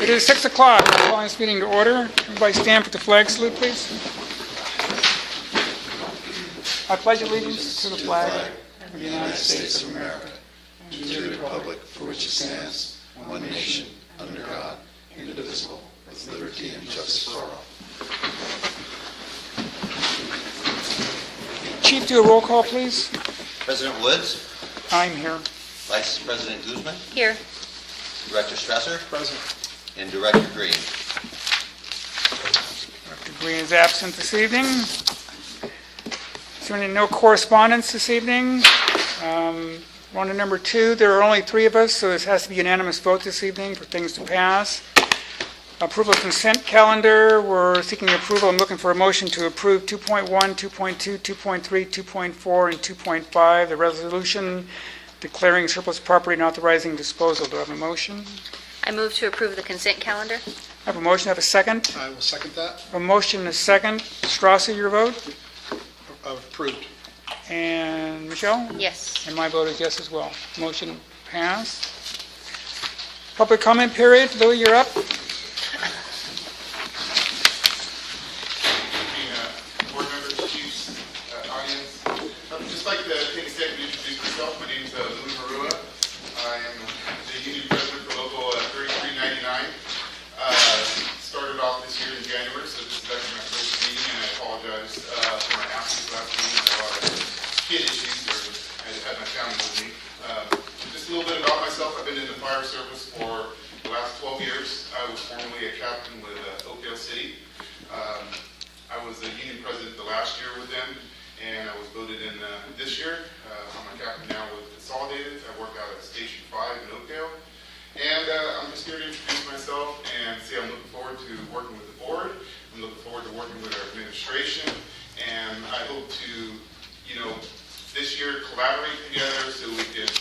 It is 6 o'clock. I'm calling this meeting to order. Everybody stand for the flag salute, please. I pledge allegiance to the flag of the United States of America and to the republic for which it stands, one nation, under God, indivisible, with liberty and justice for all. Chief, do a roll call, please. President Woods. I'm here. Vice President Guzman. Here. Director Stresser. Present. And Director Green. Director Green is absent this evening. Certainly no correspondence this evening. We're on to number 2. There are only 3 of us, so this has to be unanimous vote this evening for things to pass. Approval of consent calendar. We're seeking approval. I'm looking for a motion to approve 2.1, 2.2, 2.3, 2.4, and 2.5, the resolution declaring surplus property and authorizing disposal. Do I have a motion? I move to approve the consent calendar. I have a motion. I have a second. I will second that. A motion and a second. Strasser, your vote? Approved. And Michelle? Yes. And my vote is yes as well. Motion passed. Public comment period. Louis, you're up. Board members, chiefs, audience. I'd just like to take a second to introduce myself. My name is Louis Marua. I am the union president for Local 3399. Started off this year in January, so this is actually my first meeting, and I apologize for my absence last meeting. I had a lot of kid issues, or I had my family with me. Just a little bit about myself. I've been in the fire service for the last 12 years. I was formerly a captain with Oakdale City. I was the union president the last year with them, and I was voted in this year. I'm a captain now with Consolidated. I work out at Station 5 in Oakdale. And I'm just here to introduce myself and say I'm looking forward to working with the board. I'm looking forward to working with our administration. And I hope to, this year collaborate together so we can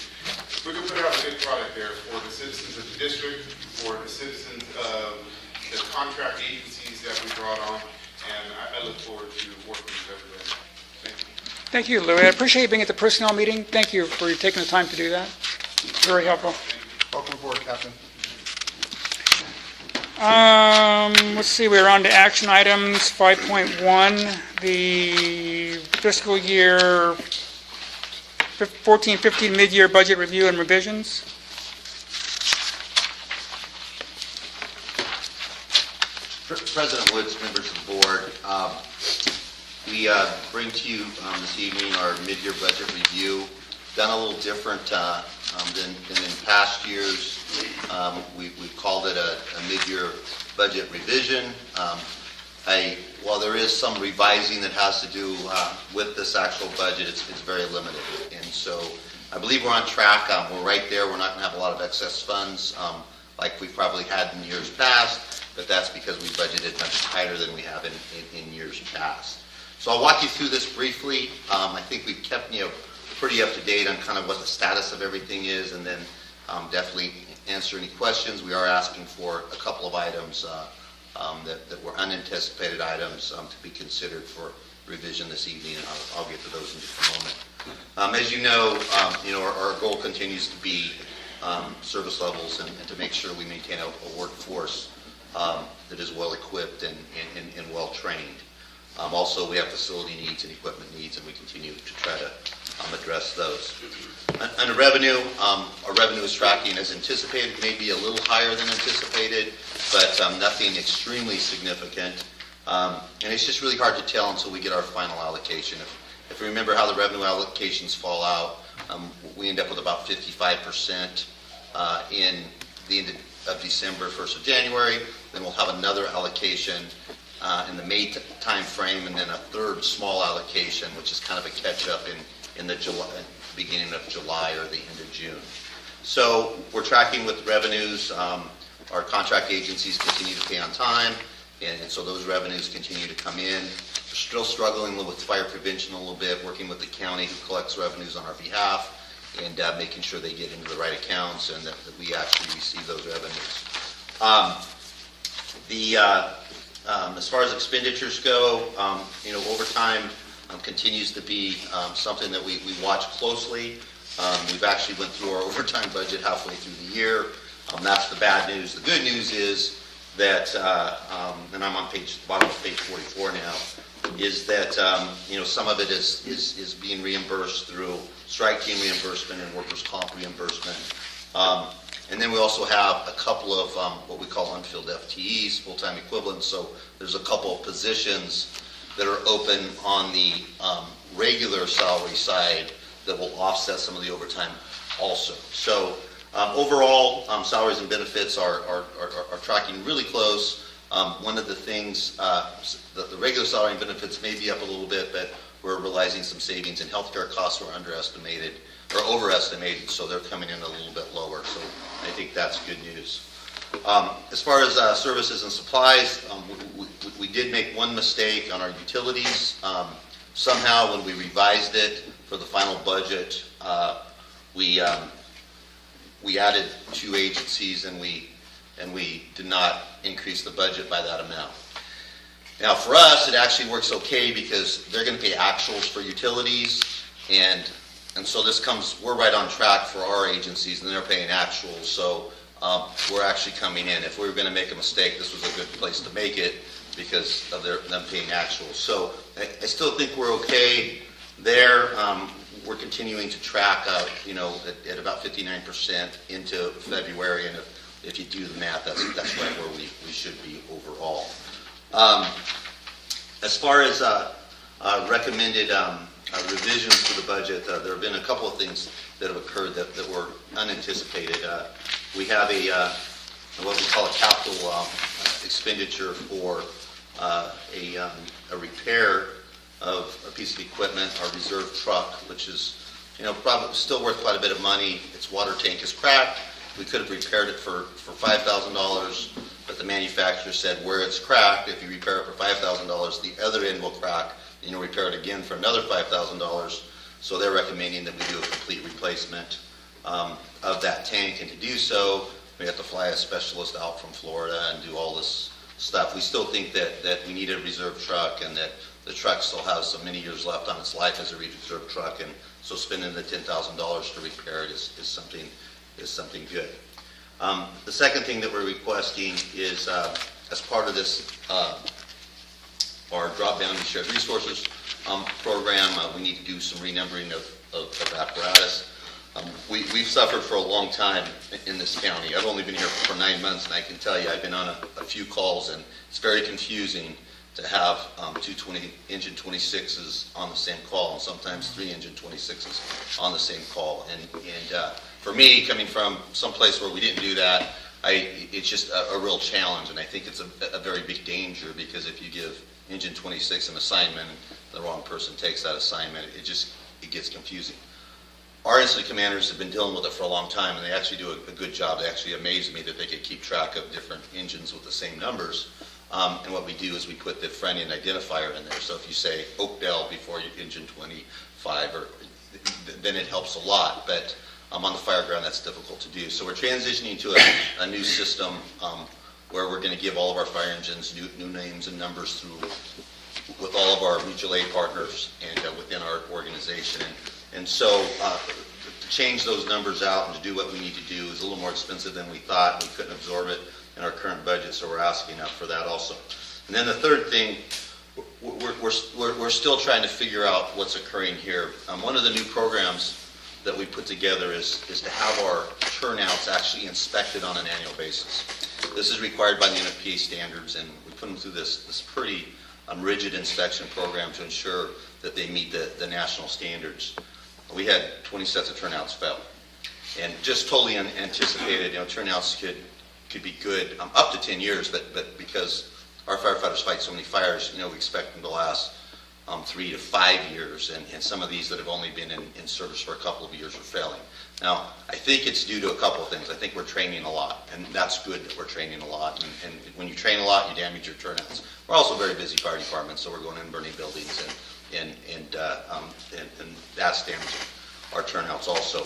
put out a good product there for the citizens of the district, for the citizens of the contract agencies that we brought on. And I look forward to working with everybody. Thank you. Thank you, Louis. I appreciate you being at the personnel meeting. Thank you for taking the time to do that. Very helpful. Welcome aboard, Captain. Let's see, we're on to action items 5.1, the fiscal year 14-15 mid-year budget review and revisions. President Woods, members of the board, we bring to you this evening our mid-year budget review. Done a little different than in past years. We've called it a mid-year budget revision. While there is some revising that has to do with this actual budget, it's very limited. And so I believe we're on track. We're right there. We're not going to have a lot of excess funds like we've probably had in years past, but that's because we budgeted much tighter than we have in years past. So I'll walk you through this briefly. I think we've kept pretty up to date on kind of what the status of everything is, and then definitely answer any questions. We are asking for a couple of items that were unanticipated items to be considered for revision this evening, and I'll get to those in just a moment. As you know, our goal continues to be service levels and to make sure we maintain a workforce that is well equipped and well trained. Also, we have facility needs and equipment needs, and we continue to try to address those. Under revenue, our revenue is tracking as anticipated, maybe a little higher than anticipated, but nothing extremely significant. And it's just really hard to tell until we get our final allocation. If you remember how the revenue allocations fall out, we end up with about 55% in the end of December, 1st of January. Then we'll have another allocation in the May time frame, and then a third small allocation, which is kind of a catch-up in the beginning of July or the end of June. So we're tracking with revenues. Our contract agencies continue to pay on time, and so those revenues continue to come in. We're still struggling with fire prevention a little bit, working with the county who collects revenues on our behalf, and making sure they get into the right accounts and that we actually receive those revenues. As far as expenditures go, overtime continues to be something that we watch closely. We've actually went through our overtime budget halfway through the year. That's the bad news. The good news is that, and I'm on bottom of page 44 now, is that some of it is being reimbursed through strike team reimbursement and workers' comp reimbursement. And then we also have a couple of what we call unfilled FTEs, full-time equivalents. So there's a couple of positions that are open on the regular salary side that will offset some of the overtime also. So overall, salaries and benefits are tracking really close. One of the things, the regular salary and benefits may be up a little bit, but we're realizing some savings, and healthcare costs were underestimated or overestimated, so they're coming in a little bit lower. So I think that's good news. As far as services and supplies, we did make one mistake on our utilities. Somehow, when we revised it for the final budget, we added 2 agencies, and we did not increase the budget by that amount. Now, for us, it actually works okay because they're going to pay actuals for utilities, and so we're right on track for our agencies, and they're paying actuals. So we're actually coming in. If we were going to make a mistake, this was a good place to make it because of them paying actuals. So I still think we're okay there. We're continuing to track out, at about 59% into February, and if you do the math, that's right where we should be overall. As far as recommended revisions to the budget, there have been a couple of things that have occurred that were unanticipated. We have what we call a capital expenditure for a repair of a piece of equipment, our reserve truck, which is probably still worth quite a bit of money. Its water tank is cracked. We could have repaired it for $5,000, but the manufacturer said where it's cracked, if you repair it for $5,000, the other end will crack, and you'll repair it again for another $5,000. So they're recommending that we do a complete replacement of that tank, and to do so, we have to fly a specialist out from Florida and do all this stuff. We still think that we need a reserve truck, and that the truck still has so many years left on its life as a reserve truck, and so spending the $10,000 to repair it is something good. The second thing that we're requesting is, as part of this, our drop-down and shared resources program, we need to do some renumbering of apparatus. We've suffered for a long time in this county. I've only been here for 9 months, and I can tell you I've been on a few calls, and it's very confusing to have two engine 26s on the same call, and sometimes 3 engine 26s on the same call. And for me, coming from someplace where we didn't do that, it's just a real challenge, and I think it's a very big danger, because if you give engine 26 an assignment and the wrong person takes that assignment, it gets confusing. Our incident commanders have been dealing with it for a long time, and they actually do a good job. They actually amaze me that they could keep track of different engines with the same numbers. And what we do is we put the front end identifier in there. So if you say Oakdale before engine 25, then it helps a lot. But on the fire ground, that's difficult to do. So we're transitioning to a new system where we're going to give all of our fire engines new names and numbers through with all of our mutual aid partners and within our organization. And so to change those numbers out and to do what we need to do is a little more expensive than we thought. We couldn't absorb it in our current budget, so we're asking for that also. And then the third thing, we're still trying to figure out what's occurring here. One of the new programs that we put together is to have our turnouts actually inspected on an annual basis. This is required by the NFPA standards, and we put them through this pretty rigid inspection program to ensure that they meet the national standards. We had 20 sets of turnouts fail, and just totally unanticipated. Turnouts could be good up to 10 years, but because our firefighters fight so many fires, we expect them to last 3 to 5 years, and some of these that have only been in service for a couple of years are failing. Now, I think it's due to a couple of things. I think we're training a lot, and that's good that we're training a lot, and when you train a lot, you damage your turnouts. We're also a very busy fire department, so we're going in and burning buildings, and that's damaging our turnouts also.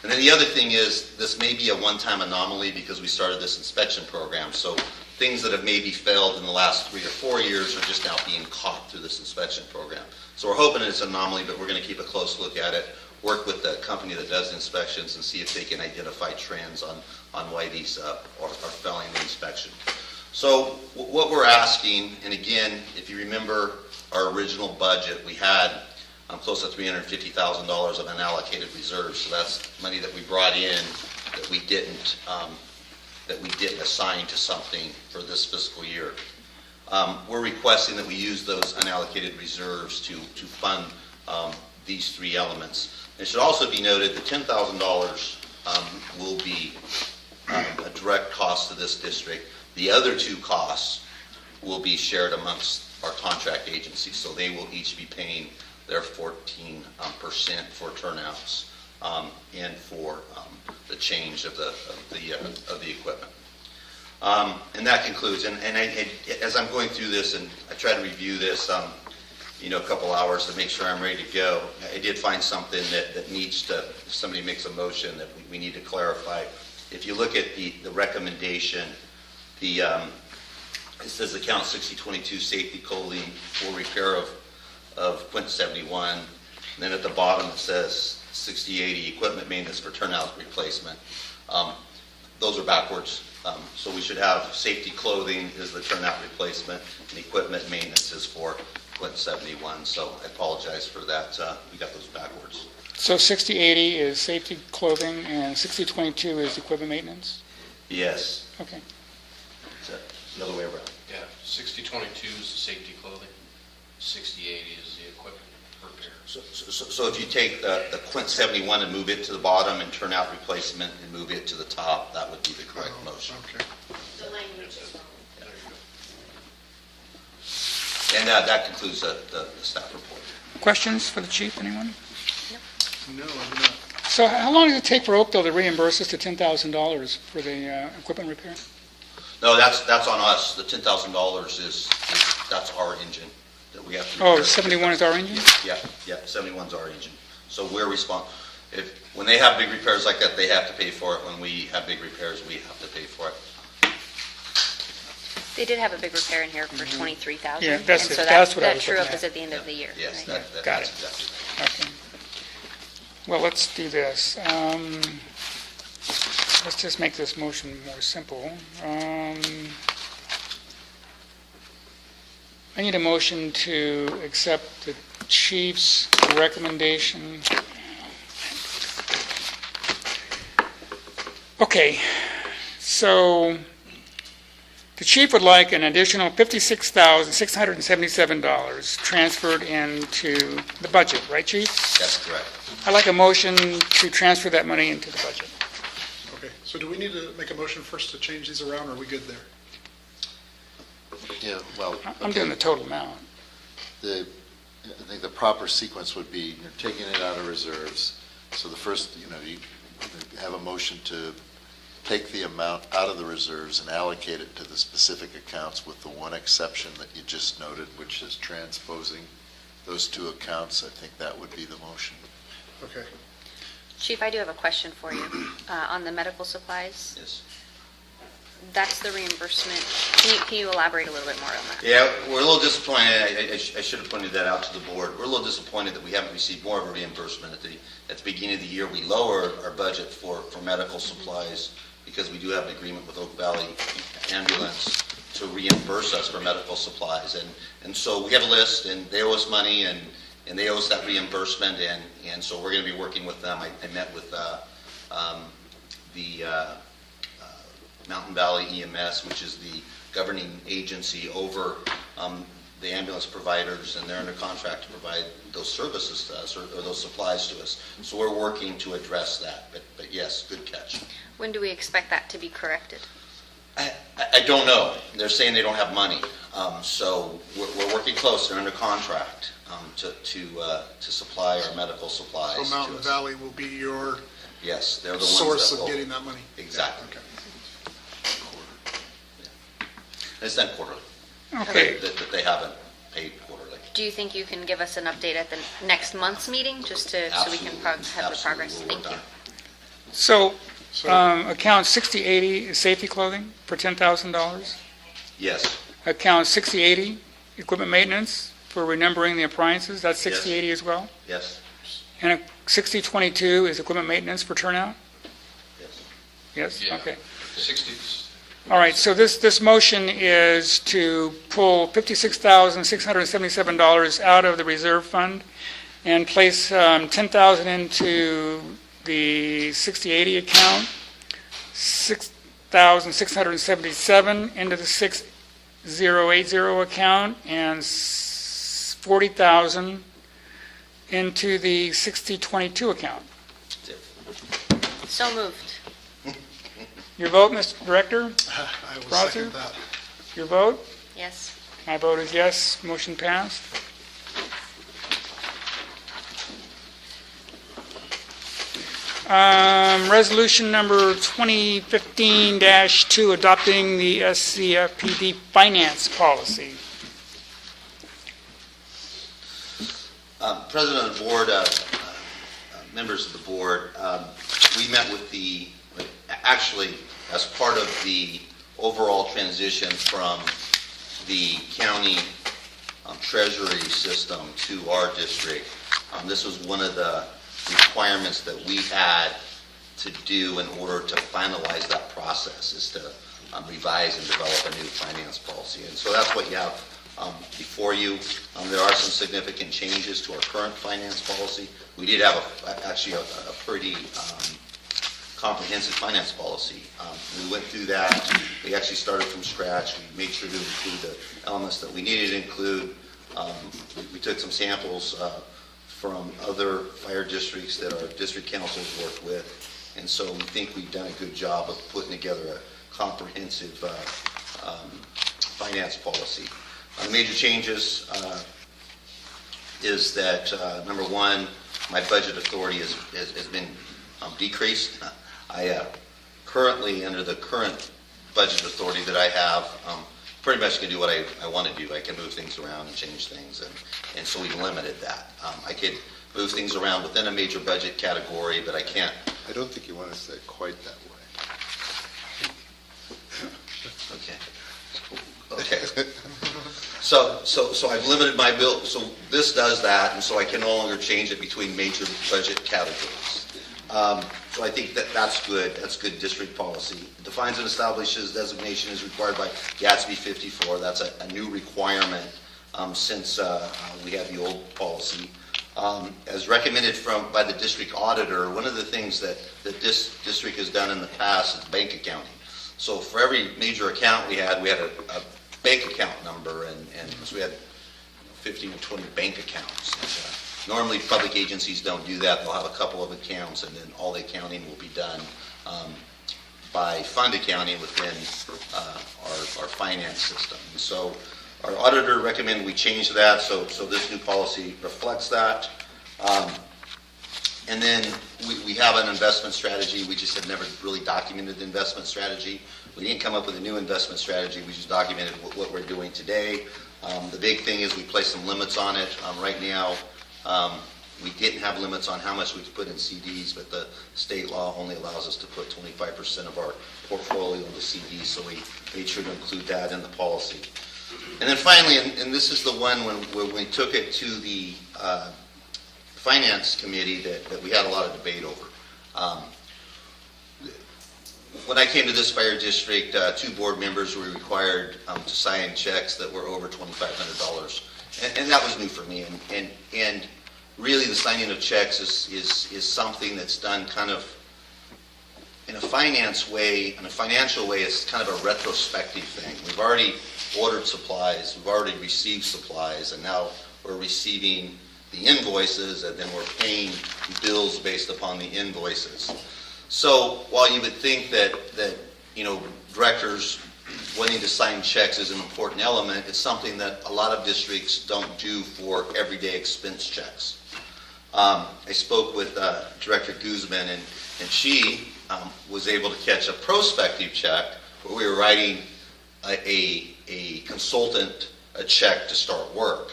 And then the other thing is, this may be a one-time anomaly because we started this inspection program, so things that have maybe failed in the last 3 or 4 years are just now being caught through this inspection program. So we're hoping it's an anomaly, but we're going to keep a close look at it. work with the company that does inspections and see if they can identify trends on why these are failing the inspection. So what we're asking, and again, if you remember our original budget, we had close to $350,000 of unallocated reserves. So that's money that we brought in that we didn't assign to something for this fiscal year. We're requesting that we use those unallocated reserves to fund these three elements. It should also be noted that $10,000 will be a direct cost to this district. The other two costs will be shared amongst our contract agencies, so they will each be paying their 14% for turnouts and for the change of the equipment. And that concludes. And as I'm going through this, and I try to review this, a couple hours to make sure I'm ready to go, I did find something that needs to, if somebody makes a motion, that we need to clarify. If you look at the recommendation, it says account 6022 safety clothing for repair of Quint 71. And then at the bottom it says 6080 equipment maintenance for turnout replacement. Those are backwards. So we should have safety clothing is the turnout replacement and equipment maintenance is for Quint 71. So I apologize for that. We got those backwards. So 6080 is safety clothing and 6022 is equipment maintenance? Yes. Okay. Is that the other way around? Yeah, 6022 is the safety clothing, 6080 is the equipment repair. So if you take the Quint 71 and move it to the bottom and turnout replacement and move it to the top, that would be the correct motion. Okay. The language is wrong. And that concludes the staff report. Questions for the chief, anyone? No, I do not. So how long does it take for Oakdale to reimburse us the $10,000 for the equipment repair? No, that's on us. The $10,000 is that's our engine that we have to Oh, repair. 71 is our engine? Yeah, 71's our engine. So we're when they have big repairs like that, they have to pay for it. When we have big repairs, we have to pay for it. They did have a big repair in here for $23,000. Yeah, that's and it. so That's what I that was true looking up at. is at the end of the year. Yes, right? Got that's it. exactly right. Okay. Well, let's do this. Let's just make this motion more simple. I need a motion to accept the chief's recommendation. Okay, so the chief would like an additional $56,677 transferred into the budget, right, chief? That's correct. I'd like a motion to transfer that money into the budget. Okay, so do we need to make a motion first to change these around, or are we good there? Yeah, well, I'm doing the total amount. I think the proper sequence would be, you're taking it out of reserves. So the first, you have a motion to take the amount out of the reserves and allocate it to the specific accounts with the one exception that you just noted, which is transposing those two accounts. I think that would be the motion. Okay. Chief, I do have a question for you. On the medical supplies, Yes. that's the reimbursement. Can you elaborate a little bit more on that? Yeah, we're a little disappointed. I should have pointed that out to the board. We're a little disappointed that we haven't received more of a reimbursement. At the beginning of the year, we lowered our budget for medical supplies because we do have an agreement with Oak Valley Ambulance to reimburse us for medical supplies. And so we have a list, and they owe us money, and they owe us that reimbursement, and so we're going to be working with them. I met with the Mountain Valley EMS, which is the governing agency over the ambulance providers, and they're under contract to provide those services to us or those supplies to us. So we're working to address that. But yes, good catch. When do we expect that to be corrected? I don't know. They're saying they don't have money. So we're working close. They're under contract to supply our medical supplies. So Mountain to us. Valley will be your Yes, they're the ones source that of will. getting that money? Exactly. Okay. It's done quarterly. Okay, That they haven't paid quarterly. Do you think you can give us an update at the next month's meeting, just so we can Absolutely. have the Absolutely. progress? We'll Thank work you. on it. so So, account 6080 is safety clothing for $10,000. Yes, Account 6080, equipment maintenance for renumbering the appliances, that's Yes. 6080 as well. yes. And a 6022 is equipment maintenance for turnout? Yes. Yes? Yeah. Okay. 60, All right, so this motion is to pull $56,677 out of the reserve fund and place $10,000 into the 6080 account, $6,677 into the 6080 account, and $40,000 into the 6022 account. That's it. So moved. Your vote, Mr. Director? I will Rosser? second that. Your vote? Yes. My vote is yes. Motion passed. Resolution number 2015-2, adopting the SCFPD finance policy. President of the board, members of the board, we met with actually, as part of the overall transition from the county treasury system to our district. This was one of the requirements that we had to do in order to finalize that process, is to revise and develop a new finance policy. And so that's what you have before you. There are some significant changes to our current finance policy. We did have actually a pretty comprehensive finance policy. We went through that. We actually started from scratch. We made sure to include the elements that we needed to include. We took some samples from other fire districts that our district councils work with. And so we think we've done a good job of putting together a comprehensive finance policy. The major changes is that, number one, my budget authority has been decreased. I currently, under the current budget authority that I have, pretty much can do what I want to do. I can move things around and change things, and so we've limited that. I could move things around within a major budget category, but I can't. I don't think you want to say it quite that way. Okay. So I've limited my bill, so this does that, and so I can no longer change it between major budget categories. So I think that's good. That's good district policy. It defines and establishes designation is required by Gatsby 54. That's a new requirement since we have the old policy. As recommended by the district auditor, one of the things that this district has done in the past is bank accounting. So for every major account we had a bank account number, and so we had 15 or 20 bank accounts. And, normally, public agencies don't do that. They'll have a couple of accounts, and then all the accounting will be done by fund accounting within our finance system. And so our auditor recommended we change that, so this new policy reflects that. And then we have an investment strategy. We just had never really documented the investment strategy. We didn't come up with a new investment strategy. We just documented what we're doing today. The big thing is we placed some limits on it. Right now, we didn't have limits on how much we could put in CDs, but the state law only allows us to put 25% of our portfolio into CDs, so we made sure to include that in the policy. And then finally, and this is the one when we took it to the Finance Committee that we had a lot of debate over. When I came to this fire district, 2 board members were required to sign checks that were over $2,500. And that was new for me. And really, the signing of checks is something that's done kind of in a finance way, in a financial way. It's kind of a retrospective thing. We've already ordered supplies, we've already received supplies, and now we're receiving the invoices, and then we're paying bills based upon the invoices. So while you would think that directors wanting to sign checks is an important element, it's something that a lot of districts don't do for everyday expense checks. I spoke with Director Guzman, and she was able to catch a prospective check where we were writing a consultant a check to start work.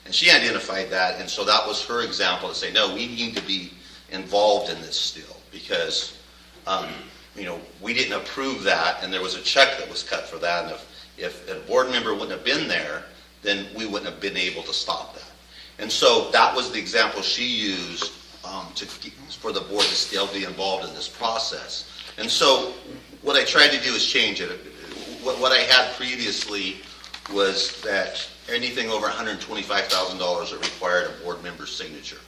And she identified that, and so that was her example to say, no, we need to be involved in this still, because we didn't approve that, and there was a check that was cut for that, and if a board member wouldn't have been there, then we wouldn't have been able to stop that. And so that was the example she used for the board to still be involved in this process. And so what I tried to do is change it. What I had previously was that anything over $125,000 that required a board member's signature.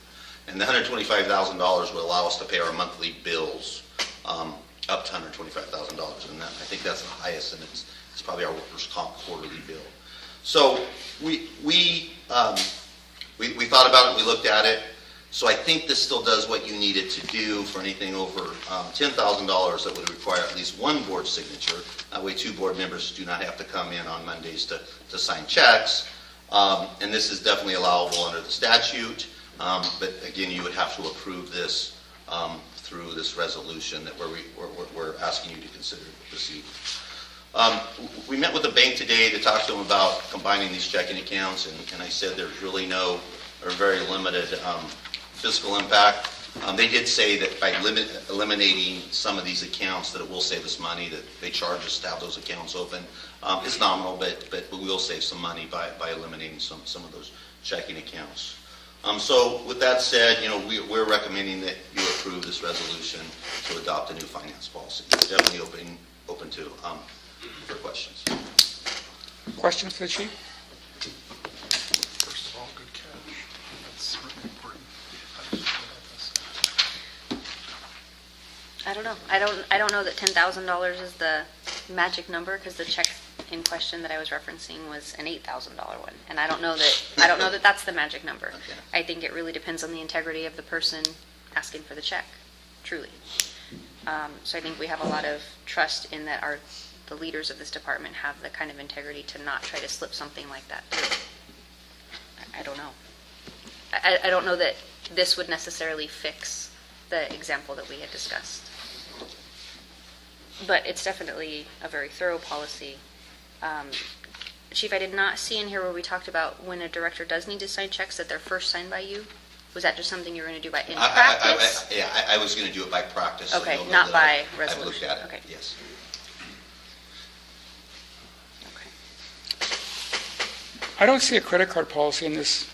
And the $125,000 would allow us to pay our monthly bills up to $125,000. And I think that's the highest, and it's probably our workers' comp quarterly bill. So we thought about it, we looked at it. So I think this still does what you need it to do for anything over $10,000 that would require at least one board signature. That way 2 board members do not have to come in on Mondays to sign checks. And this is definitely allowable under the statute. But again, you would have to approve this through this resolution that we're asking you to consider this evening. We met with the bank today to talk to them about combining these checking accounts, and I said there's really no or very limited fiscal impact. They did say that by eliminating some of these accounts that it will save us money, that they charge us to have those accounts open. It's nominal, but we will save some money by eliminating some of those checking accounts. So with that said, we're recommending that you approve this resolution to adopt a new finance policy. It's definitely open to for questions. Questions for the chief? First of all, good catch. That's really important. I don't know. I don't know that $10,000 is the magic number, because the check in question that I was referencing was an $8,000 one, and I don't know that that's the magic number. Okay. I think it really depends on the integrity of the person asking for the check, truly. So I think we have a lot of trust in that the leaders of this department have the kind of integrity to not try to slip something like that through. I don't know. I don't know that this would necessarily fix the example that we had discussed. But it's definitely a very thorough policy. Chief, I did not see in here where we talked about when a director does need to sign checks that they're first signed by you. Was that just something you were going to do in practice? I was going to do it by practice. So Okay, you'll know not that by I've resolution. looked at it. Okay. Yes. Okay. I don't see a credit card policy in this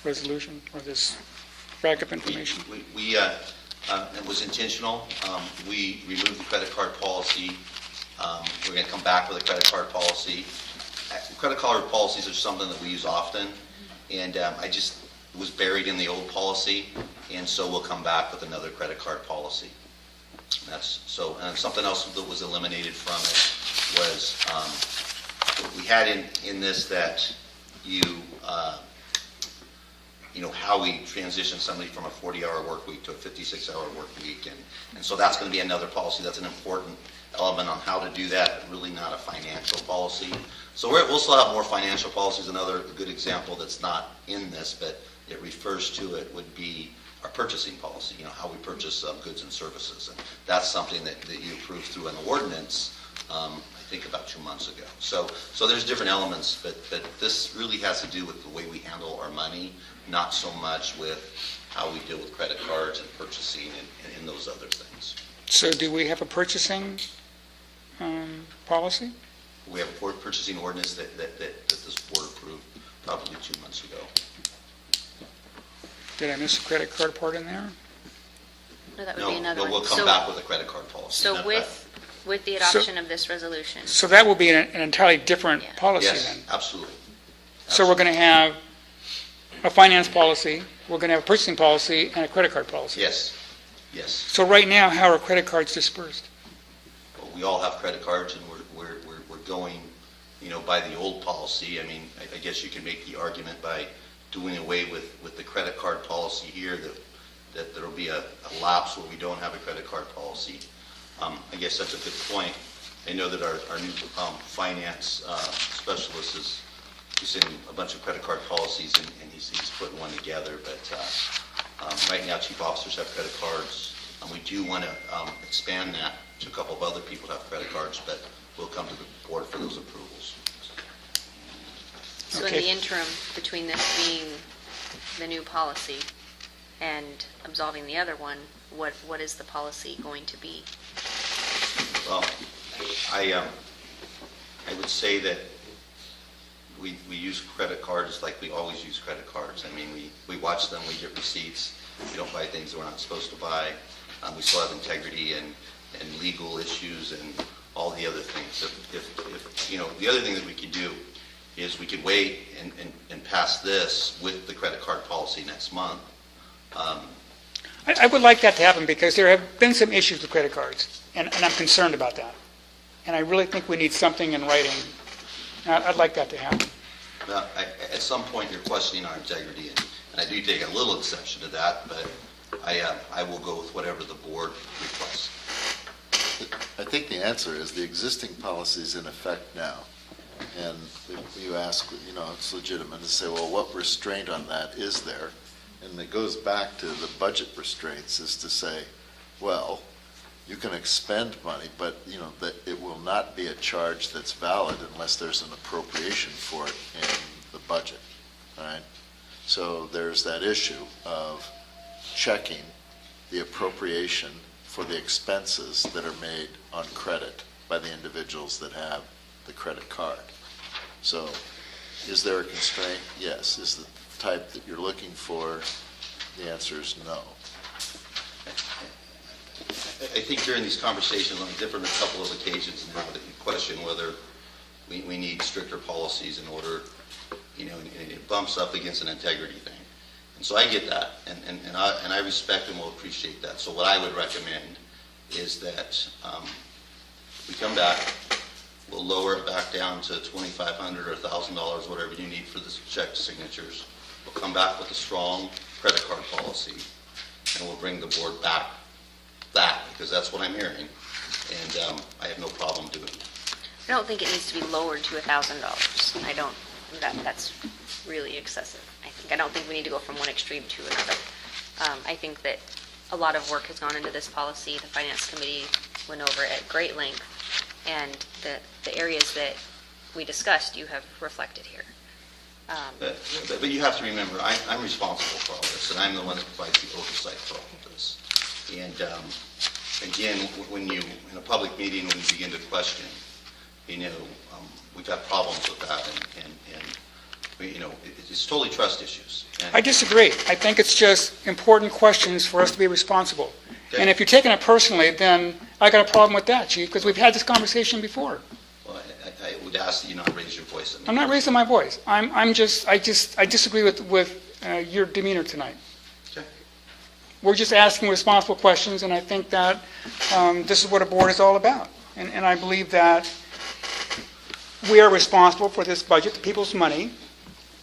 resolution or this backup information. It was intentional. We removed the credit card policy. We're going to come back with a credit card policy. Credit card policies are something that we use often, and it was buried in the old policy, and so we'll come back with another credit card policy. And something else that was eliminated from it was we had in this that how we transition somebody from a 40-hour work week to a 56-hour work week, and so that's going to be another policy. That's an important element on how to do that, but really not a financial policy. So we'll still have more financial policies. Another good example that's not in this, but it refers to it, would be our purchasing policy, how we purchase goods and services. And that's something that you approved through an ordinance, I think about 2 months ago. So there's different elements, but this really has to do with the way we handle our money, not so much with how we deal with credit cards and purchasing and those other things. So do we have a purchasing policy? We have a purchasing ordinance that this board approved probably 2 months ago. Did I miss a credit card part in there? No, that would be another one. We'll come back with a credit card policy. So Not with the adoption of this resolution, So that will be an entirely different Yeah. policy Yes, then? absolutely. So we're going to have a finance policy, we're going to have a purchasing policy, and a credit card policy? Yes, yes. So right now, how are credit cards dispersed? Well, we all have credit cards, and we're going, by the old policy. I mean, I guess you can make the argument by doing away with the credit card policy here that there'll be a lapse where we don't have a credit card policy. I guess that's a good point. I know that our new finance specialist is in a bunch of credit card policies, and he's putting one together. But right now, chief officers have credit cards, and we do want to expand that to a couple of other people to have credit cards, but we'll come to the board for those approvals. so in Okay. the interim, between this being the new policy and absolving the other one, what is the policy going to be? Well, I would say that we use credit cards like we always use credit cards. I mean, we watch them, we get receipts, we don't buy things that we're not supposed to buy. We still have integrity and legal issues and all the other things. If you know, the other thing that we could do is we could wait and pass this with the credit card policy next month. I would like that to happen because there have been some issues with credit cards, and I'm concerned about that. And I really think we need something in writing. I'd like that to happen. Well, at some point, you're questioning our integrity, and I do take a little exception to that, but I will go with whatever the board requests. I think the answer is the existing policy is in effect now. And if you ask, you know, it's legitimate to say, well, what restraint on that is there? And it goes back to the budget restraints, is to say, well, you can expend money, but, you know, that it will not be a charge that's valid unless there's an appropriation for it in the budget, all right? So there's that issue of checking the appropriation for the expenses that are made on credit by the individuals that have the credit card. So is there a constraint? Yes. Is the type that you're looking for? The answer is no. I think during these conversations on a couple of occasions now that you question whether we need stricter policies in order, you know, and it bumps up against an integrity thing. And so I get that, and I respect and will appreciate that. So what I would recommend is that we come back, we'll lower it back down to $2,500 or $1,000, whatever you need for the check signatures. We'll come back with a strong credit card policy, and we'll bring the board back that, because that's what I'm hearing, and I have no problem doing it. I don't think it needs to be lowered to $1,000. I don't, that's really excessive. I don't think we need to go from one extreme to another. I think that a lot of work has gone into this policy. The Finance Committee went over it at great length, and the areas that we discussed, you have reflected here. But you have to remember, I'm responsible for all this, and I'm the one that provides the oversight for all of this. And again, when you, in a public meeting, when you begin to question, you know, we've had problems with that, and you know, it's totally trust issues. And I disagree. I think it's just important questions for us to be responsible. Okay. And if you're taking it personally, then I got a problem with that, Chief, because we've had this conversation before. well, I would ask that you not raise your voice at me. I'm not raising my voice. I disagree with your demeanor tonight. Okay. We're just asking responsible questions, and I think that this is what a board is all about. And I believe that we are responsible for this budget, the people's money.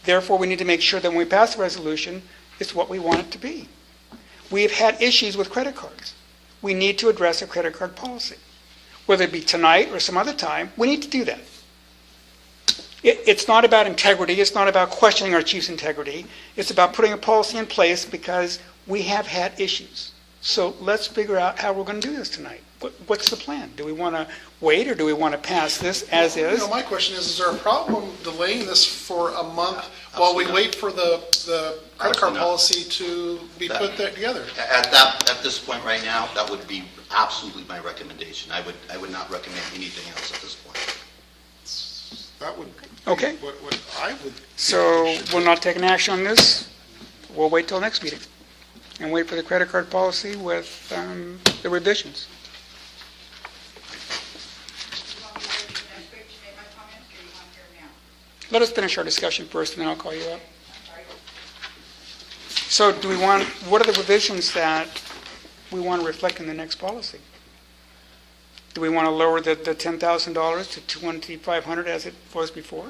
Therefore, we need to make sure that when we pass the resolution, it's what we want it to be. We've had issues with credit cards. We need to address a credit card policy. Whether it be tonight or some other time, we need to do that. It's not about integrity. It's not about questioning our chief's integrity. It's about putting a policy in place because we have had issues. So let's figure out how we're going to do this tonight. What's the plan? Do we want to wait, or do we want to pass this as You is? know, my question is there a problem delaying this for a month while we wait for the credit card Absolutely not. policy to be put there together? At this point right now, that would be absolutely my recommendation. I would not recommend anything else at this point. That would Okay. be what I would. So we'll not take an action on this. We'll wait till next meeting and wait for the credit card policy with the revisions. Let us finish our discussion first, and then I'll call you up. So do we want, what are the revisions that we want to reflect in the next policy? Do we want to lower the $10,000 to $2,500 as it was before?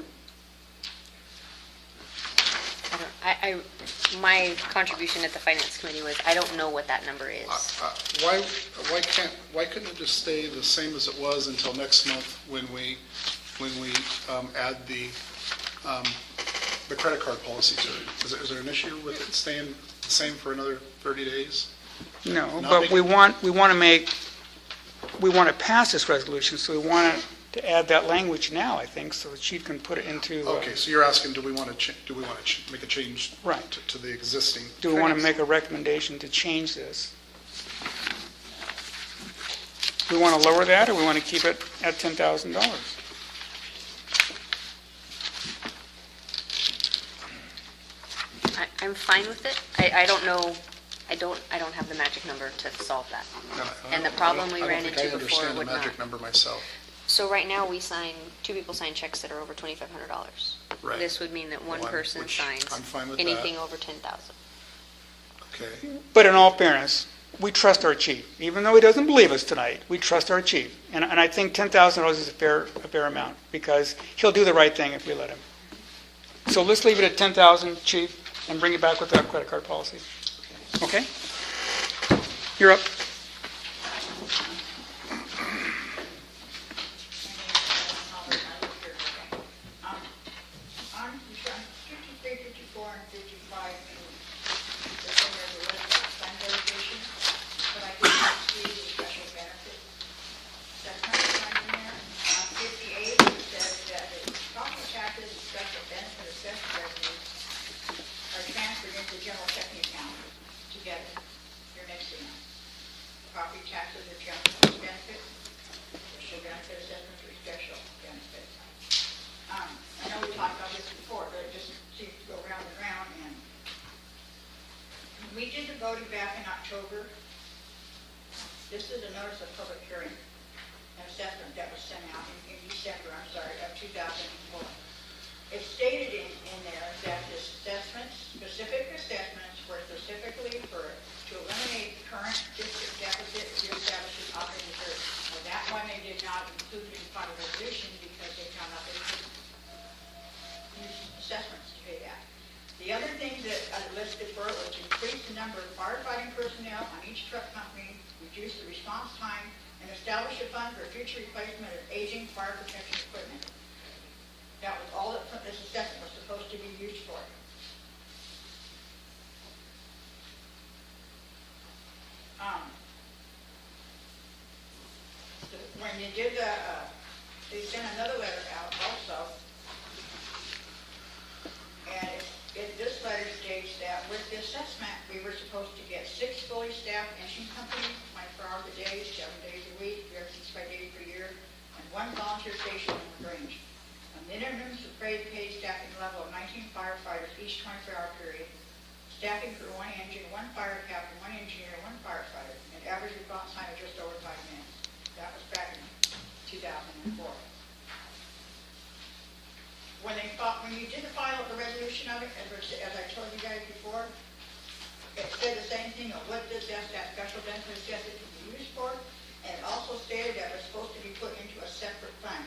My contribution at the Finance Committee was, I don't know what that number is. Why couldn't it just stay the same as it was until next month when we add the credit card policy to it? Is there an issue with it staying the same for another 30 days? No, Not but big- we want to pass this resolution, so we want to add that language now, I think, so the chief can put it into. Okay, so you're asking, do we want to make a change Right. to the existing? Do we want to make a recommendation to change this? Do we want to lower that, or we want to keep it at $10,000? I'm fine with it. I don't know, I don't have the magic number to solve that. And the problem we ran into before I don't think I understand the would not. magic number myself. So right now, two people sign checks that are over $2,500. Right. This would mean that one One, person which signs I'm fine with anything that. over 10,000. Okay. But in all fairness, we trust our chief. Even though he doesn't believe us tonight, we trust our chief. And I think $10,000 is a fair amount, because he'll do the right thing if we let him. So let's leave it at 10,000, chief, and bring it back with that credit card policy. Okay? You're up. On 53, 54, and 55, there's a list of fund delegation, but I did not see the special benefit. That's not defined in there. On 58, it says that the property taxes and special benefit assessed revenues are transferred into general checking account together. You're mixing them. Property taxes are general benefit, special benefit assessments are special benefit. I know we talked about this before, but it just seems to go round and round, and we did the voting back in October. This is a notice of public hearing, an assessment that was sent out in December, of 2004. It stated in there that this specific assessments were specifically to eliminate the current district deficit and reestablish the operating reserve. Well, that one they did not include in final resolution because they found out they couldn't use assessments to pay that. The other thing that I listed for it was increase the number of firefighting personnel on each truck company, reduce the response time, and establish a fund for future replacement of aging fire protection equipment. That was all that this assessment was supposed to be used for. When you did they sent another letter out also, and this letter states that with the assessment, we were supposed to get 6 fully staffed engine companies, 24 hours a day, 7 days a week, 365 days per year, and 1 volunteer station in LaGrange. A minimum paid staffing level of 19 firefighters each 24-hour period, staffing for 1 engine, 1 fire captain, 1 engineer, 1 firefighter, and average response time of just over 5 minutes. That was back in 2004. When you did the final the resolution of it, as I told you guys before, it said the same thing of what this that special benefit assessment can be used for, and it also stated that it was supposed to be put into a separate fund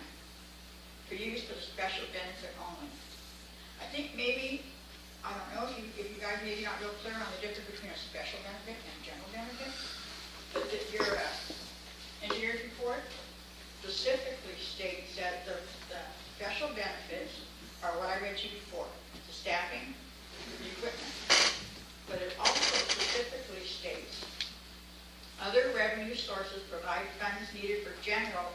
for use for the special benefit only. I think maybe, I don't know if you guys maybe not real clear on the difference between a special benefit and a general benefit, but your engineer's report specifically states that the special benefits are what I read to you before, the staffing, the equipment. But it also specifically states other revenue sources provide funds needed for general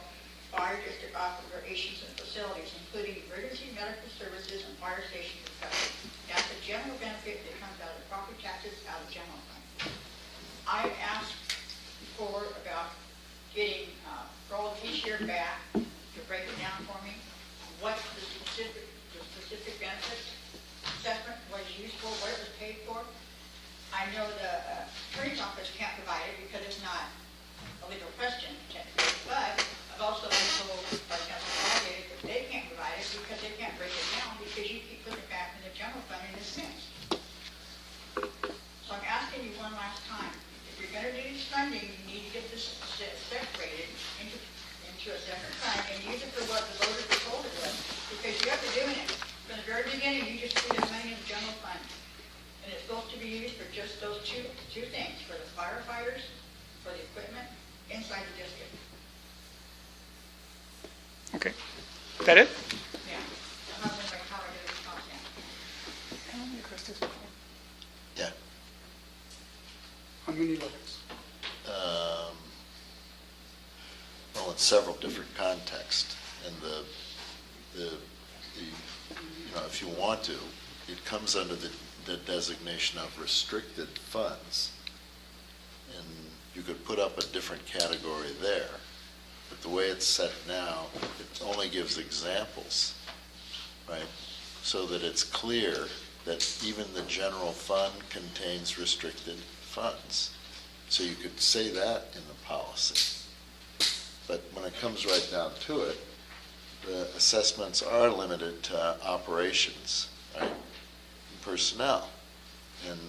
fire district operations and facilities, including emergency medical services and fire station recovery. That's a general benefit that comes out of the property taxes out of general fund. I asked before about getting rolled each year back to break it down for me, what the specific benefits assessment was used for, what it was paid for. I know the attorney's office can't provide it because it's not a legal question technically, but I've also been told by Council Consolidated that they can't provide it because they can't break it down because you keep putting it back in the general fund and it's mixed. So I'm asking you one last time, if you're going to do this funding, you need to get this separated into a separate fund and use it for what the voters were told it was. Because you have to do it from the very beginning, you just put the money in the general fund. And it's supposed to be used for just those two things, for the firefighters, for the equipment, inside the district. Okay. Is that it? Yeah. I'm not wondering how I did it response now. Yeah. On muni letters. Well, in several different contexts, and if you want to, it comes under the designation of restricted funds, and you could put up a different category there, but the way it's set now, it only gives examples, right? So that it's clear that even the general fund contains restricted funds. So you could say that in the policy. But when it comes right down to it, the assessments are limited to operations, right, and personnel. And,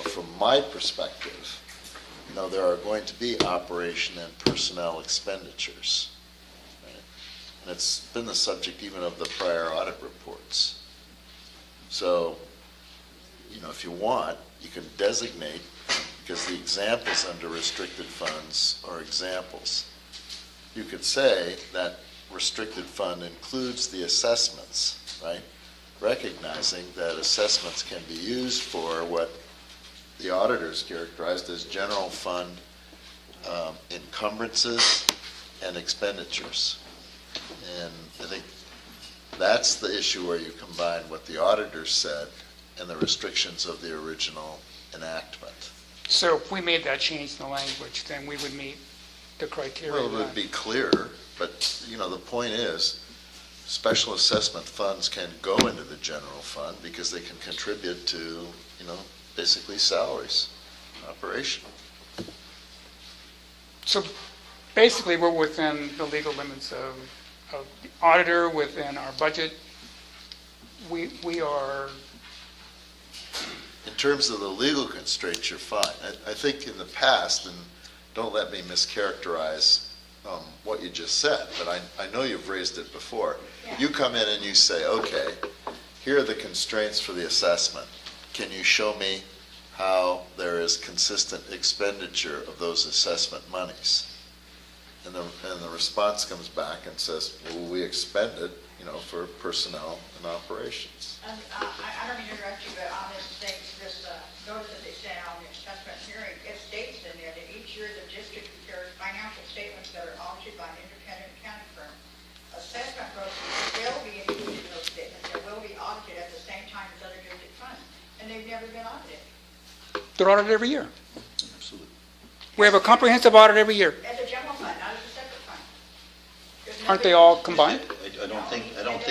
from my perspective, there are going to be operation and personnel expenditures. Right? And it's been the subject even of the prior audit reports. So, if you want, you can designate, because the examples under restricted funds are examples. You could say that restricted fund includes the assessments, right? Recognizing that assessments can be used for what the auditors characterized as general fund encumbrances and expenditures. And I think that's the issue where you combine what the auditors said and the restrictions of the original enactment. So if we made that change in the language, then we would meet the criteria. Well, it would be clearer, but, the point is, special assessment funds can go into the general fund because they can contribute to, basically salaries, operation. So basically, we're within the legal limits of the auditor, within our budget. We are, In terms of the legal constraints, you're fine. I think in the past, and don't let me mischaracterize what you just said, but I know you've raised it before. Yeah. You come in and you say, okay, here are the constraints for the assessment. Can you show me how there is consistent expenditure of those assessment monies? And the response comes back and says, well, we expend it, for personnel and operations. I don't mean to interrupt you, but on this notice that they sent out on the assessment hearing, it states in there that each year the district prepares financial statements that are audited by an independent accounting firm. Assessment proceeds will be included in those statements and will be audited at the same time as other district funds, and they've never been audited. they're audited every year. Absolutely. We have a comprehensive audit every year. As a general fund, not as a separate fund. Aren't they all combined? I don't think, General fund,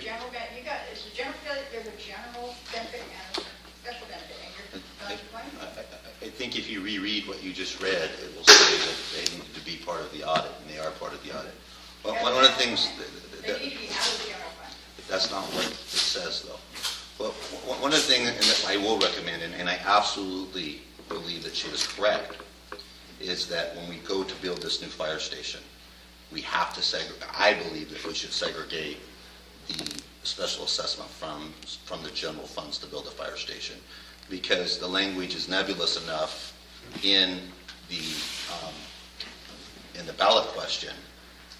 general benefit, it's a general benefit, there's a general benefit and a special benefit, and your funds are I think if you reread what you just read, it will say that they need to be part of the audit, and they are part of the audit. Well, one of the things, They need to be out of the general fund. that's not what it says, though. Well, one of the things that I will recommend, and I absolutely believe that she is correct, is that when we go to build this new fire station, we have to segregate, I believe that we should segregate the special assessment from the general funds to build a fire station, because the language is nebulous enough in the ballot question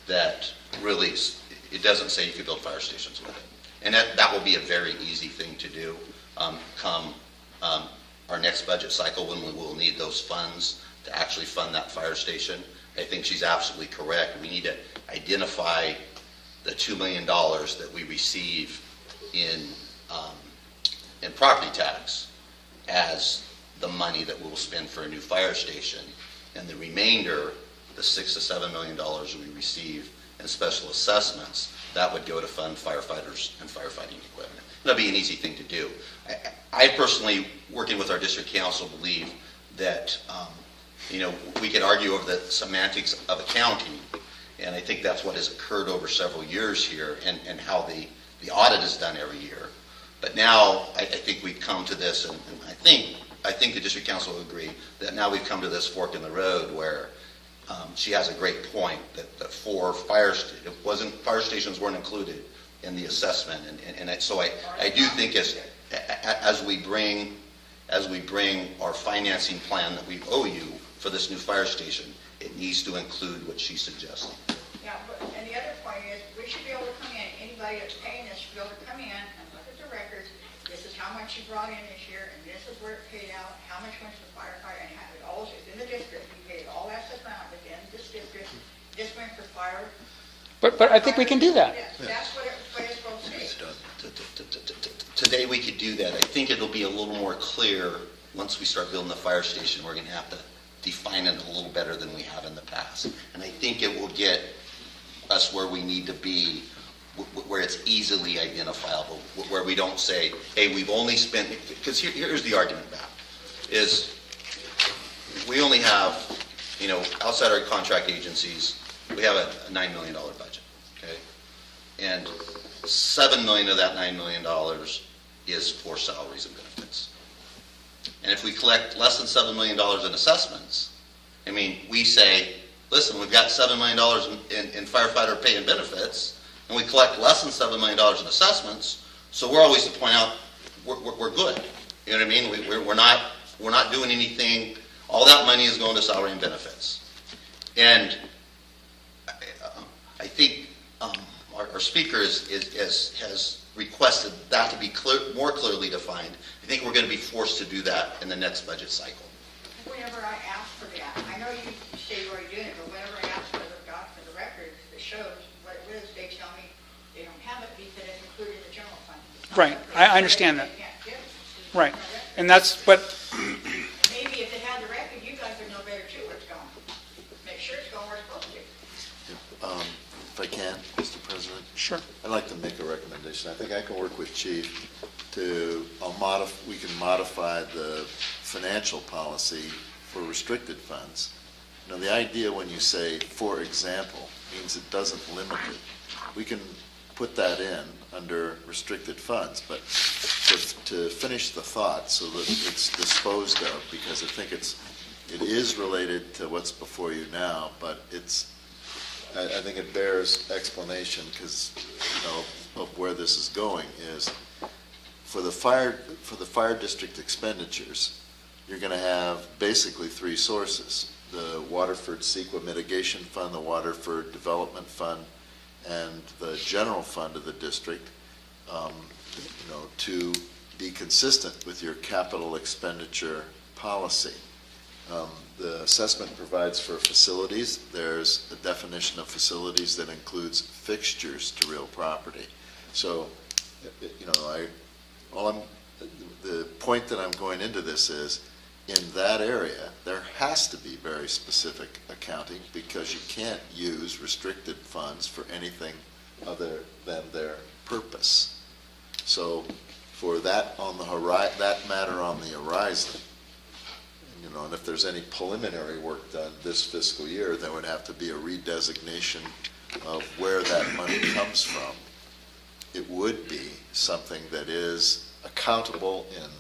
that really it doesn't say you could build fire stations with it. And that will be a very easy thing to do come our next budget cycle, when we will need those funds to actually fund that fire station. I think she's absolutely correct. We need to identify the $2 million that we receive in property tax as the money that we'll spend for a new fire station, and the remainder, the $6 to $7 million we receive in special assessments, that would go to fund firefighters and firefighting equipment. That'd be an easy thing to do. I personally, working with our district council, believe that we could argue over the semantics of accounting, and I think that's what has occurred over several years here, and how the audit is done every year. But now I think we've come to this, and I think the district council will agree that now we've come to this fork in the road where she has a great point that for fire stations weren't included in the assessment, so I do think as we bring our financing plan that we owe you for this new fire station, it needs to include what she's suggesting. Yeah, and the other point is, we should be able to come in, anybody that's paying this should be able to come in and look at the records. This is how much you brought in this year, and this is where it paid out, how much went to the firefighter, and how it all is in the district. We paid all that stuff out within this district. This went for fire. But I think we can do that. Yes, that's what it was supposed to be. Today we could do that. I think it'll be a little more clear once we start building the fire station. We're going to have to define it a little better than we have in the past. And I think it will get us where we need to be where it's easily identifiable, where we don't say, hey, we've only spent, because here's the argument about, is we only have, outside our contract agencies, we have a $9 million budget, okay? And $7 million of that $9 million is for salaries and benefits. And if we collect less than $7 million in assessments, we say, listen, we've got $7 million in firefighter pay and benefits, and we collect less than $7 million in assessments, so we're always to point out we're good. You know what I mean? We're not doing anything. All that money is going to salary and benefits. And I think our speaker has requested that to be more clearly defined. I think we're going to be forced to do that in the next budget cycle. Whenever I ask for that, I know you say you're already doing it, but whenever I ask for the record that shows what it is, they tell me they don't have it because it's included in the general fund. Right, I understand that. They can't give it. It's Right, no record. and that's, but, Maybe if it had the record, you guys would know better too where it's going. Make sure it's going where it's supposed to. If I can, Mr. President? sure. I'd like to make a recommendation. I think I can work with Chief to, we can modify the financial policy for restricted funds. The idea when you say, for example, means it doesn't limit it. We can put that in under restricted funds, but to finish the thought so that it's disposed of, because I think it is related to what's before you now, but I think it bears explanation because, of where this is going is for the fire district expenditures, you're going to have basically three sources: the Waterford CEQA Mitigation Fund, the Waterford Development Fund, and the general fund of the district, to be consistent with your capital expenditure policy. The assessment provides for facilities. There's a definition of facilities that includes fixtures to real property. So, the point that I'm going into this is, in that area, there has to be very specific accounting because you can't use restricted funds for anything other than their purpose. So, for that matter on the horizon, and if there's any preliminary work done this fiscal year, there would have to be a redesignation of where that money comes from. It would be something that is accountable in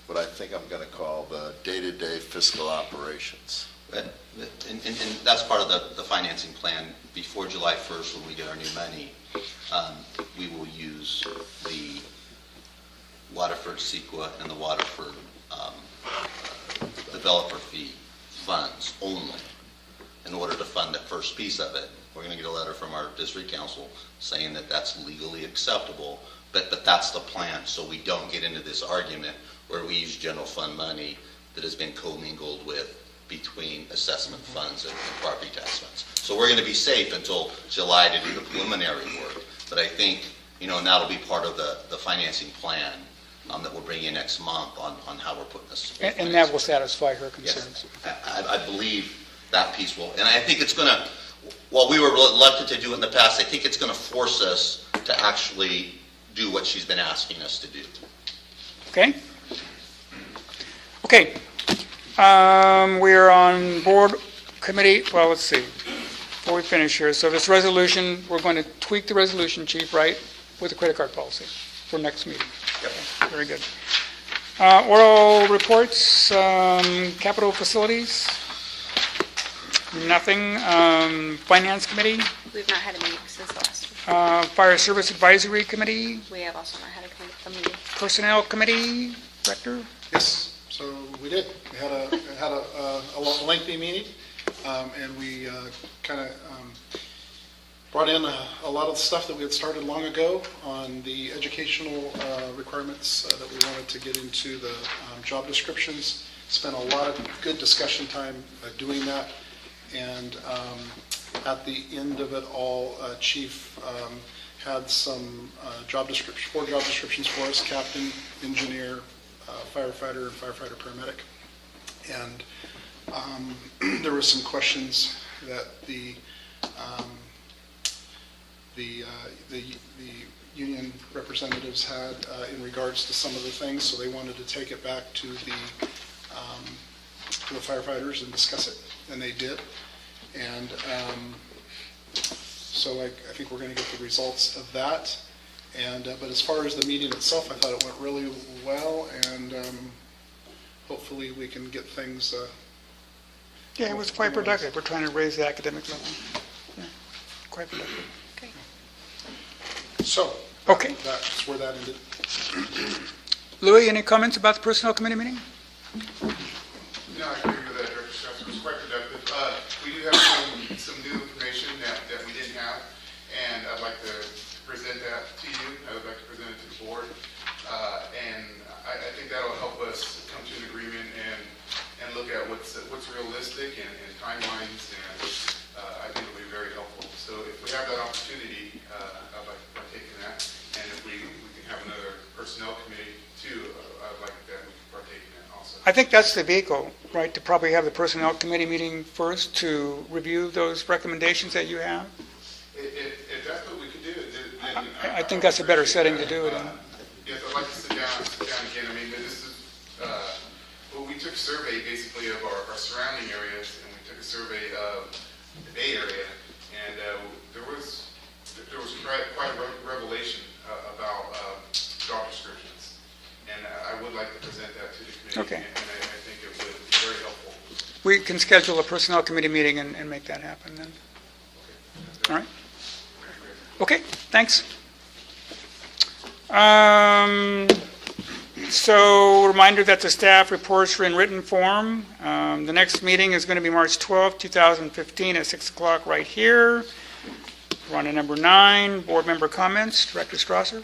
what I think I'm going to call the day-to-day fiscal operations. And that's part of the financing plan. Before July 1st, when we get our new money, we will use the Waterford CEQA and the Waterford developer fee funds only in order to fund that first piece of it. We're going to get a letter from our district council saying that that's legally acceptable, but that's the plan, so we don't get into this argument where we use general fund money that has been commingled with between assessment funds and property tax funds. So we're going to be safe until July to do the preliminary work, but I think, and that'll be part of the financing plan that we'll bring in next month on how we're putting this. And that will satisfy her concerns. Yes, I believe that piece will, and I think it's going to, while we were reluctant to do it in the past, I think it's going to force us to actually do what she's been asking us to do. Okay? Okay. We're on board committee, well, let's see, before we finish here. So this resolution, we're going to tweak the resolution, Chief, right, with the credit card policy for next meeting. Yep. Very good. Oral reports, capital facilities, nothing. Finance committee, We've not had a meeting since the last week. fire service advisory committee, We have also not had a meeting. personnel committee, director. Yes, so we did. We had a lengthy meeting, and we kind of brought in a lot of the stuff that we had started long ago on the educational requirements that we wanted to get into the job descriptions. Spent a lot of good discussion time doing that, and at the end of it all, Chief had some four job descriptions for us: captain, engineer, firefighter, and firefighter paramedic. And there were some questions that the the union representatives had in regards to some of the things, so they wanted to take it back to the firefighters and discuss it, and they did. And so I think we're going to get the results of that. And but as far as the meeting itself, I thought it went really well, and hopefully we can get things. Yeah, it was quite productive. We're trying to raise the academic level. Yeah, quite productive. So Okay. that's where that ended. Louis, any comments about the Personnel Committee meeting? No, I agree with that, Director Strauss. It was quite productive. We do have some new information that we didn't have, and I'd like to present that to you. I would like to present it to the board. And I think that'll help us come to an agreement and look at what's realistic and timelines, and I think it'll be very helpful. So if we have that opportunity, I'd like to partake in that. And if we can have another personnel committee too, I'd like that we can partake in that also. I think that's the vehicle, right, to probably have the Personnel Committee meeting first to review those recommendations that you have. If that's what we could do, then I think that's a better setting to do it in. Yes, I'd like to sit down again. I mean, this is, well, we took a survey basically of our surrounding areas, and we took a survey of the Bay Area, and there was quite a revelation about job descriptions. And I would like to present that to the committee. Okay. And I think it would be very helpful. We can schedule a Personnel Committee meeting and make that happen then. All right? Okay, thanks. So, reminder that the staff reports are in written form. The next meeting is going to be March 12th, 2015 at 6 o'clock right here. We're on to number 9, board member comments. Director Strasser?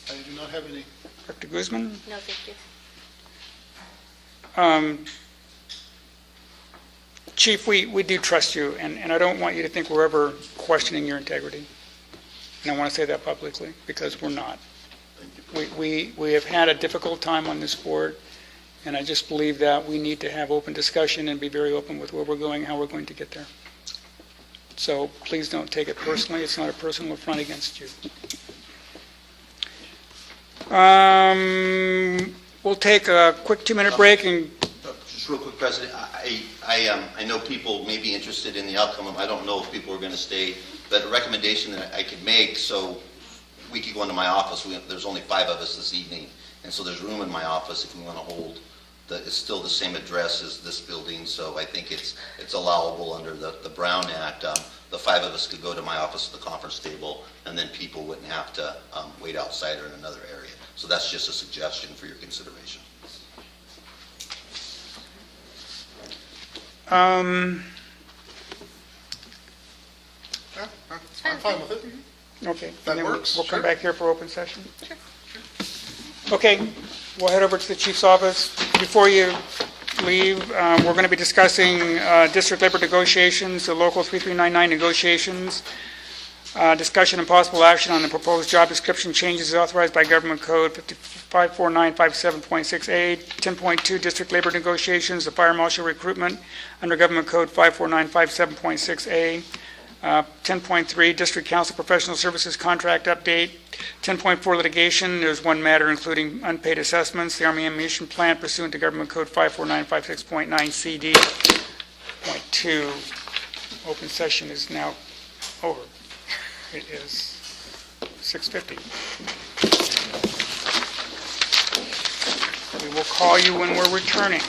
I do not have any. Director Guzman? No, thank you. Chief, we do trust you, and I don't want you to think we're ever questioning your integrity. And I want to say that publicly, because we're not. We have had a difficult time on this board, and I just believe that we need to have open discussion and be very open with where we're going, how we're going to get there. So please don't take it personally. It's not a personal affront against you. We'll take a quick 2-minute break and Just real quick, President, I know people may be interested in the outcome of, I don't know if people are going to stay, but a recommendation that I could make, so we could go into my office, there's only 5 of us this evening, and so there's room in my office if we want to hold, it's still the same address as this building, so I think it's allowable under the Brown Act. The 5 of us could go to my office at the conference table, and then people wouldn't have to wait outside or in another area. So that's just a suggestion for your consideration. Yeah, I'm fine with it. okay. That and then works, We'll come sure. back here for open session. Sure. Okay, we'll head over to the chief's office. Before you leave, we're going to be discussing district labor negotiations, the local 3399 negotiations, discussion and possible action on the proposed job description changes authorized by Government Code 54957.6A, 10.2 district labor negotiations, the fire marshal recruitment under Government Code 54957.6A, 10.3 district council professional services contract update, 10.4 litigation, there's one matter including unpaid assessments, the Army Ammunition Plant pursuant to Government Code 54956.9 CD. Point 2, open session is now over. It is 6:50. We will call you when we're returning.